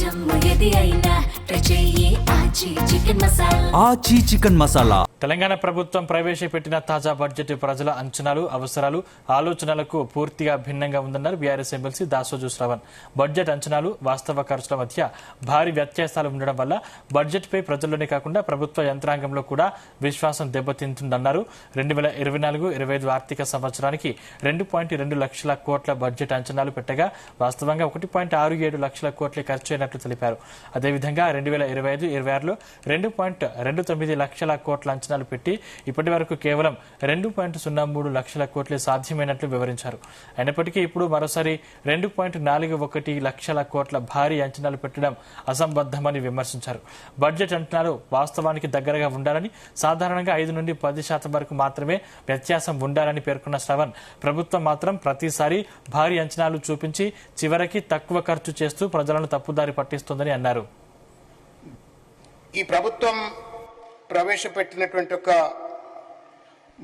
జమ్ము ఏది అయినా ట్రై చెయ్యి ఆచి చికెన్ మసాలా. తెలంగాణ ప్రభుత్వం ప్రవేశపెట్టిన తాజా బడ్జెట్ ప్రజల అంచనాలు, అవసరాలు, ఆలోచనలకు పూర్తిగా భిన్నంగా ఉందన్నారు BRS MLC Dasoju Shravan. Budget అంచనాలు, వాస్తవ ఖర్చుల మధ్య భారీ వ్యత్యాసాలు ఉండడం వల్ల బడ్జెట్పై ప్రజల్లోనే కాకుండా ప్రభుత్వ యంత్రాంగంలో కూడా విశ్వాసం దెబ్బతింటుందన్నారు. 2024-25 ఆర్థిక సంవత్సరానికి 2.2 లక్షల కోట్ల బడ్జెట్ అంచనాలు పెట్టగా వాస్తవంగా 1.67 లక్షల కోట్లే ఖర్చయినట్లు తెలిపారు. అదేవిధంగా 2025-26లో 2.29 లక్షల కోట్ల అంచనాలు పెట్టి ఇప్పటి వరకు కేవలం 2.03 లక్షల కోట్లే సాధ్యమైనట్లు వివరించారు. అయినప్పటికీ ఇప్పుడు మరోసారి 2.41 లక్షల కోట్ల భారీ అంచనాలు పెట్టడం అసంబద్ధమని విమర్శించారు. బడ్జెట్ అంచనాలు వాస్తవానికి దగ్గరగా ఉండాలని, సాధారణంగా 5 నుండి 10% వరకు మాత్రమే వ్యత్యాసం ఉండాలని పేర్కొన్న శ్రవణ్, ప్రభుత్వం మాత్రం ప్రతిసారి భారీ అంచనాలు చూపించి చివరికి తక్కువ ఖర్చు చేస్తూ ప్రజలను తప్పుదారి పట్టిస్తోందని అన్నారు. ఈ ప్రభుత్వం ప్రవేశపెట్టినటువంటి ఒక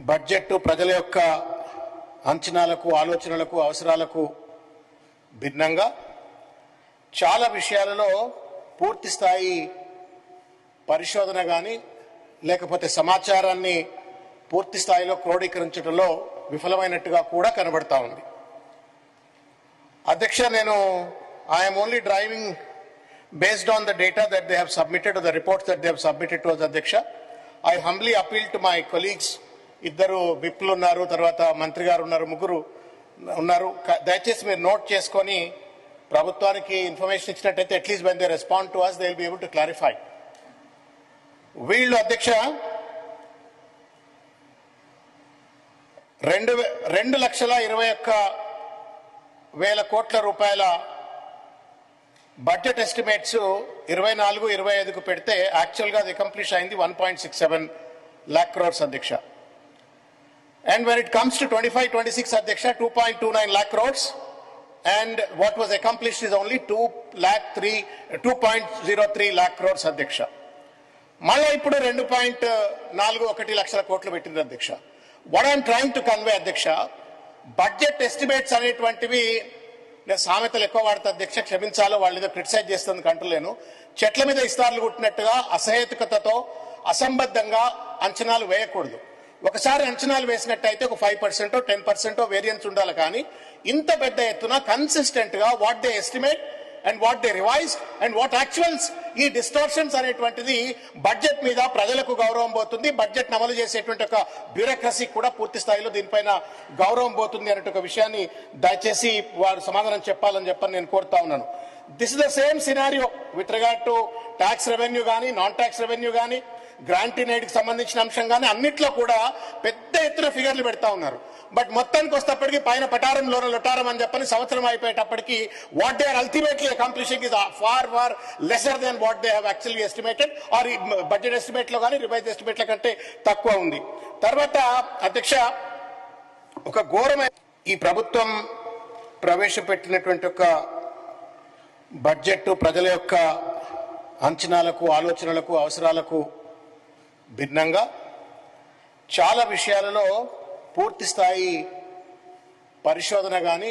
బడ్జెట్ ప్రజల యొక్క అంచనాలకు, ఆలోచనలకు, అవసరాలకు భిన్నంగా చాలా విషయాలలో పూర్తి స్థాయి పరిశోధన కానీ లేకపోతే సమాచారాన్ని పూర్తి స్థాయిలో క్రోడీకరించడంలో విఫలమైనట్టుగా కూడా కనబడతా ఉంది. అధ్యక్ష, నేను I'm only driving based on the data that they have submitted or the reports that they have submitted to us, Adhyaksha. I humbly appeal to my colleagues, iddaru విప్లు ఉన్నారు, తర్వాత మంత్రి గారు ఉన్నారు, ముగ్గురు ఉన్నారు, దయచేసి మీరు నోట్ చేసుకొని ప్రభుత్వానికి ఇన్ఫర్మేషన్ ఇచ్చినట్టయితే at least when they respond to us they will be able to clarify. వీళ్ళు అధ్యక్ష 2,21,000 కోట్ల రూపాయల బడ్జెట్ ఎస్టిమేట్స్ 24-25కు పెడితే యాక్చువల్ గా అది అకంప్లిష్ అయింది 1.67 lakh crores అధ్యక్ష. And when it comes to 25-26 అధ్యక్ష 2.29 lakh crores and what was accomplished is only 2.03 lakh crores అధ్యక్ష. మళ్ళీ ఇప్పుడు 2.41 లక్షల కోట్లు పెట్టింది అధ్యక్ష. What I'm trying to convey అధ్యక్ష, బడ్జెట్ ఎస్టిమేట్స్ అనేటువంటివి నేను సామెతలు ఎక్కువ వాడతా అధ్యక్ష, క్షమించాలో వాళ్ళు ఏదో క్రిటిసైజ్ చేస్తుంది కంటలేను. చెట్ల మీద ఇస్తార్లు కుట్టినట్టుగా అసహేతుకతతో అసంబద్ధంగా అంచనాలు వేయకూడదు. ఒకసారి అంచనాలు వేసినట్టయితే ఒక 5% 10% వేరియన్స్ ఉండాలి. కానీ ఇంత పెద్ద ఎత్తున కన్సిస్టెంట్ గా what they estimate and what they revise and what actuals, ఈ డిస్టార్షన్స్ అనేటువంటిది బడ్జెట్ మీద ప్రజలకు గౌరవం పోతుంది, బడ్జెట్ అమలు చేసేటువంటి ఒక బ్యూరోక్రసీ కూడా పూర్తి స్థాయిలో దీనిపైన గౌరవం పోతుంది అనే ఒక విషయాన్ని దయచేసి వారు సమాధానం చెప్పాలని చెప్పని నేను కోరుతా ఉన్నాను. This is the same scenario with regard to tax revenue కానీ, నాన్ ట్యాక్స్ రెవెన్యూ కానీ, గ్రాంట్ ఎయిడ్ కి సంబంధించిన అంశం కానీ అన్నిట్లో కూడా పెద్ద ఎత్తున ఫిగర్లు పెడతా ఉన్నారు. బట్ మొత్తానికి వస్తేప్పటికీ పైన పటారంలోన లొటారం అని చెప్పని సంవత్సరం అయిపోయేటప్పటికి what they are ultimately accomplishing is far lesser than what they have actually estimated or ఈ బడ్జెట్ ఎస్టిమేట్ లో కానీ రివైజ్ ఎస్టిమేట్ల కంటే తక్కువ ఉంది. తర్వాత అధ్యక్ష, ఒక ఘోరమైన ఈ ప్రభుత్వం ప్రవేశపెట్టినటువంటి ఒక బడ్జెట్ ప్రజల యొక్క అంచనాలకు, ఆలోచనలకు, అవసరాలకు భిన్నంగా చాలా విషయాలలో పూర్తి స్థాయి పరిశోధన కానీ